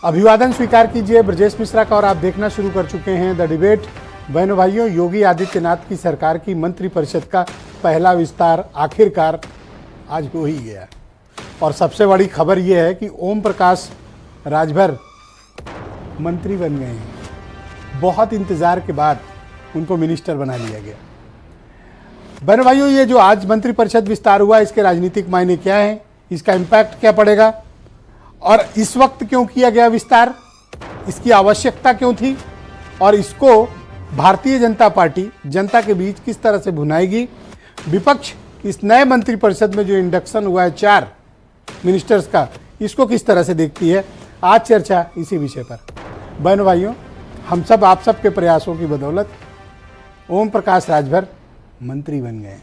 अभिवादन स्वीकार कीजिए ब्रजेश मिश्रा का और आप देखना शुरू कर चुके हैं द डिबेट। बहनों भाइयों, योगी आदित्यनाथ की सरकार की मंत्रिपरिषद का पहला विस्तार आखिरकार आज हो ही गया और सबसे बड़ी खबर यह है कि ओम प्रकाश राजभर मंत्री बन गए हैं। बहुत इंतजार के बाद उनको मिनिस्टर बना लिया गया। बहनों भाइयों, ये जो आज मंत्रिपरिषद विस्तार हुआ, इसके राजनीतिक मायने क्या हैं, इसका इम्पैक्ट क्या पड़ेगा और इस वक्त क्यों किया गया विस्तार, इसकी आवश्यकता क्यों थी और इसको भारतीय जनता पार्टी जनता के बीच किस तरह से भुनाएगी। विपक्ष इस नए मंत्रिपरिषद में जो इंडक्शन हुआ है 4 मिनिस्टर्स का, इसको किस तरह से देखती है। आज चर्चा इसी विषय पर। बहनों भाइयों, हम सब आप सब के प्रयासों की बदौलत ओम प्रकाश राजभर मंत्री बन गए हैं।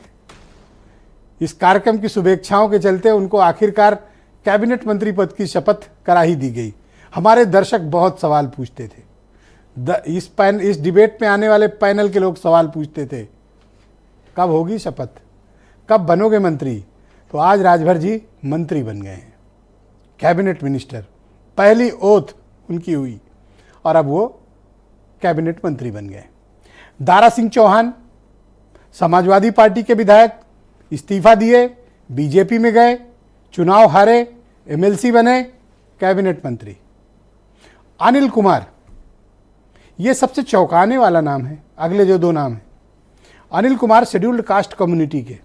इस कार्यक्रम की शुभेच्छाओं के चलते उनको आखिरकार कैबिनेट मंत्री पद की शपथ करा ही दी गई। हमारे दर्शक बहुत सवाल पूछते थे, इस डिबेट में आने वाले पैनल के लोग सवाल पूछते थे, कब होगी शपथ, कब बनोगे मंत्री। तो आज राजभर जी मंत्री बन गए हैं, कैबिनेट मिनिस्टर। पहली ओथ उनकी हुई और अब वो कैबिनेट मंत्री बन गए। दारा सिंह चौहान समाजवादी पार्टी के विधायक, इस्तीफा दिए, बीजेपी में गए, चुनाव हारे, एमएलसी बने, कैबिनेट मंत्री। अनिल कुमार, ये सबसे चौंकाने वाला नाम है। अगले जो 2 नाम हैं, Anil Kumar scheduled caste community के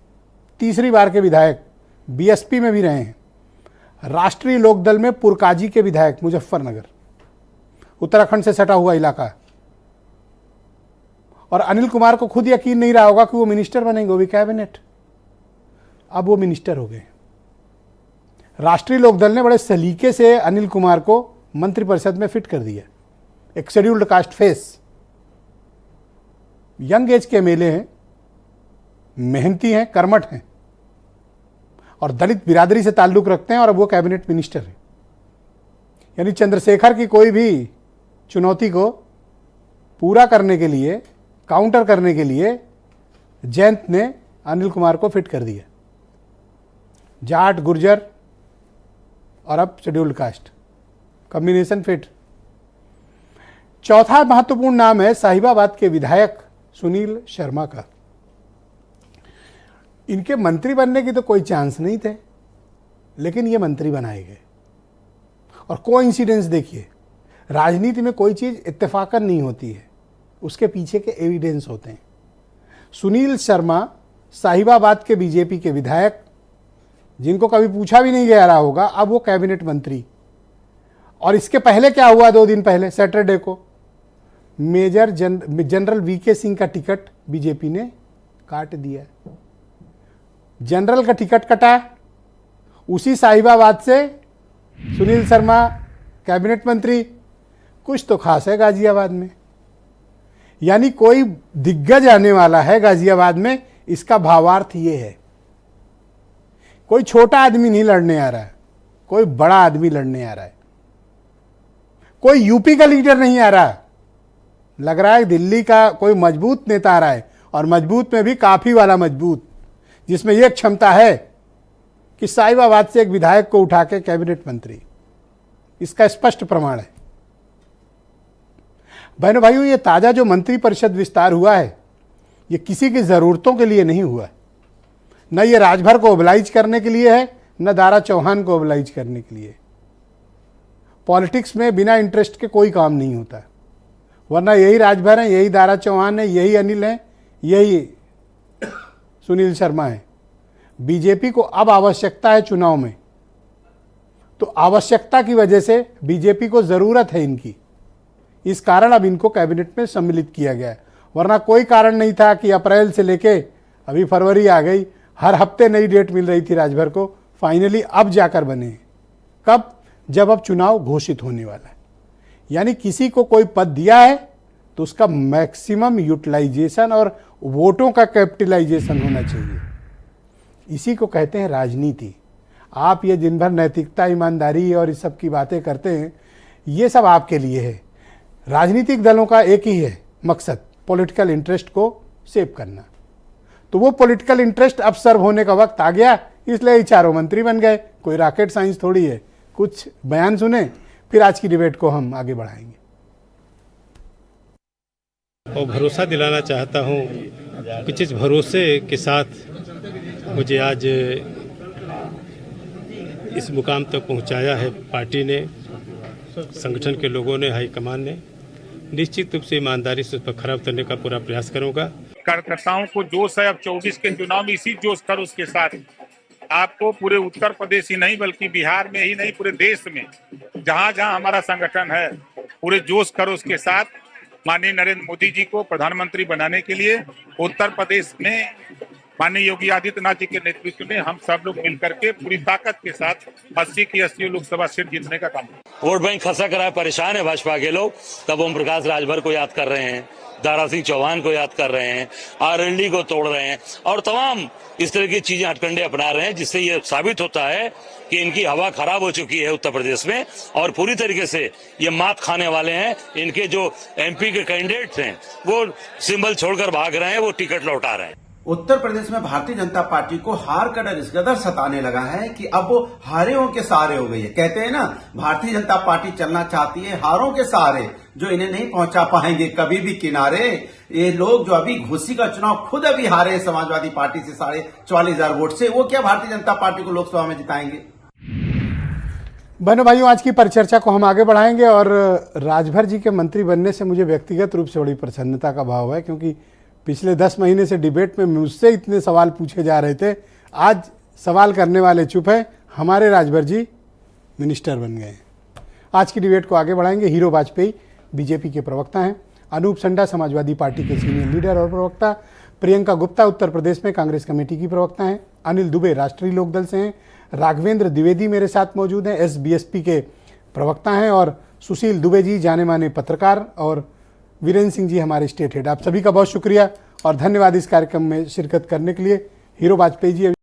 तीसरी बार के विधायक, बीएसपी में भी रहे हैं, राष्ट्रीय लोकदल में पुरकाजी के विधायक, मुजफ्फरनगर, उत्तराखंड से सटा हुआ इलाका। और अनिल कुमार को खुद यकीन नहीं रहा होगा कि वो मिनिस्टर बनेंगे, वो भी कैबिनेट। अब वो मिनिस्टर हो गए। राष्ट्रीय लोकदल ने बड़े सलीके से अनिल कुमार को मंत्रिपरिषद में फिट कर दिया। एक scheduled caste face, young age के एमएलए हैं, मेहनती हैं, कर्मठ हैं और दलित बिरादरी से ताल्लुक रखते हैं और अब वो कैबिनेट मिनिस्टर हैं। यानी चंद्रशेखर की कोई भी चुनौती को पूरा करने के लिए, काउंटर करने के लिए जयंत ने अनिल कुमार को फिट कर दिया। जाट, गुर्जर और अब शेड्यूल्ड कास्ट, कॉम्बिनेशन फिट। चौथा महत्वपूर्ण नाम है साहिबाबाद के विधायक सुनील शर्मा का। इनके मंत्री बनने की तो कोई चांस नहीं थे, लेकिन ये मंत्री बनाए गए। और कोइंसिडेंस देखिए, राजनीति में कोई चीज इत्तेफाकन नहीं होती है, उसके पीछे के एविडेंस होते हैं। सुनील शर्मा साहिबाबाद के बीजेपी के विधायक, जिनको कभी पूछा भी नहीं जा रहा होगा, अब वो कैबिनेट मंत्री। और इसके पहले क्या हुआ, 2 दिन पहले सैटरडे को मेजर जनरल वीके सिंह का टिकट बीजेपी ने काट दिया। जनरल का टिकट कटा, उसी साहिबाबाद से सुनील शर्मा कैबिनेट मंत्री। कुछ तो खास है गाजियाबाद में, यानी कोई दिग्गज आने वाला है गाजियाबाद में, इसका भावार्थ ये है। कोई छोटा आदमी नहीं लड़ने आ रहा है, कोई बड़ा आदमी लड़ने आ रहा है। कोई यूपी का लीडर नहीं आ रहा, लग रहा है दिल्ली का कोई मजबूत नेता आ रहा है, और मजबूत में भी काफी वाला मजबूत, जिसमें यह क्षमता है कि साहिबाबाद से एक विधायक को उठा के कैबिनेट मंत्री। इसका स्पष्ट प्रमाण है। बहनों भाइयों, ये ताजा जो मंत्रिपरिषद विस्तार हुआ है, ये किसी की जरूरतों के लिए नहीं हुआ है। न ये राजभर को ओबलाइज करने के लिए है, न दारा चौहान को ओबलाइज करने के लिए। पॉलिटिक्स में बिना इंटरेस्ट के कोई काम नहीं होता, वरना यही राजभर है, यही दारा चौहान है, यही अनिल है, यही सुनील शर्मा है। बीजेपी को अब आवश्यकता है चुनाव में, तो आवश्यकता की वजह से बीजेपी को जरूरत है इनकी, इस कारण अब इनको कैबिनेट में सम्मिलित किया गया है। वरना कोई कारण नहीं था कि अप्रैल से लेके अभी फरवरी आ गई, हर हफ्ते नई डेट मिल रही थी राजभर को। फाइनली अब जाकर बने। कब? जब अब चुनाव घोषित होने वाला है। यानी किसी को कोई पद दिया है तो उसका मैक्सिमम यूटिलाइजेशन और वोटों का कैपिटलाइजेशन होना चाहिए। इसी को कहते हैं राजनीति। आप ये दिन भर नैतिकता, ईमानदारी और इस सब की बातें करते हैं, ये सब आपके लिए है। राजनीतिक दलों का एक ही है मकसद, पॉलिटिकल इंटरेस्ट को सेव करना। तो वो पॉलिटिकल इंटरेस्ट अब सर्व होने का वक्त आ गया, इसलिए ये 4 मंत्री बन गए। कोई रॉकेट साइंस थोड़ी है। कुछ बयान सुने, फिर आज की डिबेट को हम आगे बढ़ाएंगे। और भरोसा दिलाना चाहता हूँ कि जिस भरोसे के साथ मुझे आज इस मुकाम तक पहुँचाया है पार्टी ने, संगठन के लोगों ने, हाईकमान ने, निश्चित रूप से ईमानदारी से उस पर खरा उतरने का पूरा प्रयास करूँगा। कार्यकर्ताओं को जोश है अब 24 के चुनाव में, इसी जोश खरोश के साथ आपको पूरे उत्तर प्रदेश ही नहीं बल्कि बिहार में ही नहीं पूरे देश में जहां जहां हमारा संगठन है पूरे जोश खरोश के साथ माननीय नरेंद्र मोदी जी को प्रधानमंत्री बनाने के लिए उत्तर प्रदेश में माननीय योगी आदित्यनाथ जी के नेतृत्व में हम सब लोग मिलकर के पूरी ताकत के साथ 80 की 80 लोकसभा सीट जीतने का काम। वोट बैंक खसा कराए परेशान है भाजपा के लोग, तब ओम प्रकाश राजभर को याद कर रहे हैं, दारा सिंह चौहान को याद कर रहे हैं, आरएलडी को तोड़ रहे हैं और तमाम इस तरह की चीजें हथकंडे अपना रहे हैं, जिससे ये साबित होता है कि इनकी हवा खराब हो चुकी है उत्तर प्रदेश में और पूरी तरीके से ये मात खाने वाले हैं। इनके जो एमपी के कैंडिडेट्स हैं वो सिंबल छोड़कर भाग रहे हैं, वो टिकट लौटा रहे हैं। उत्तर प्रदेश में भारतीय जनता पार्टी को हार का डर इस कदर सताने लगा है कि अब वो हारेों के सहारे हो गई है। कहते हैं ना, भारतीय जनता पार्टी चलना चाहती है हारों के सहारे, जो इन्हें नहीं पहुंचा पाएंगे कभी भी किनारे। ये लोग जो अभी घोसी का चुनाव खुद अभी हारे समाजवादी पार्टी से 44,000 वोट से, वो क्या भारतीय जनता पार्टी को लोकसभा में जिताएंगे? बहनों भाइयों, आज की परिचर्चा को हम आगे बढ़ाएंगे और राजभर जी के मंत्री बनने से मुझे व्यक्तिगत रूप से बड़ी प्रसन्नता का भाव है, क्योंकि पिछले 10 महीने से डिबेट में मुझसे इतने सवाल पूछे जा रहे थे। आज सवाल करने वाले चुप है, हमारे राजभर जी मिनिस्टर बन गए। आज की डिबेट को आगे बढ़ाएंगे। हीरो वाजपेयी बीजेपी के प्रवक्ता हैं, अनूप संडा समाजवादी पार्टी के सीनियर लीडर और प्रवक्ता, प्रियंका गुप्ता उत्तर प्रदेश में कांग्रेस कमेटी की प्रवक्ता हैं, अनिल दुबे राष्ट्रीय लोकदल से हैं, राघवेंद्र द्विवेदी मेरे साथ मौजूद हैं, एसबीएसपी के प्रवक्ता हैं, और सुशील दुबे जी जाने माने पत्रकार, और वीरेंद्र सिंह जी हमारे स्टेट हेड। आप सभी का बहुत शुक्रिया और धन्यवाद इस कार्यक्रम में शिरकत करने के लिए। हीरो वाजपेयी जी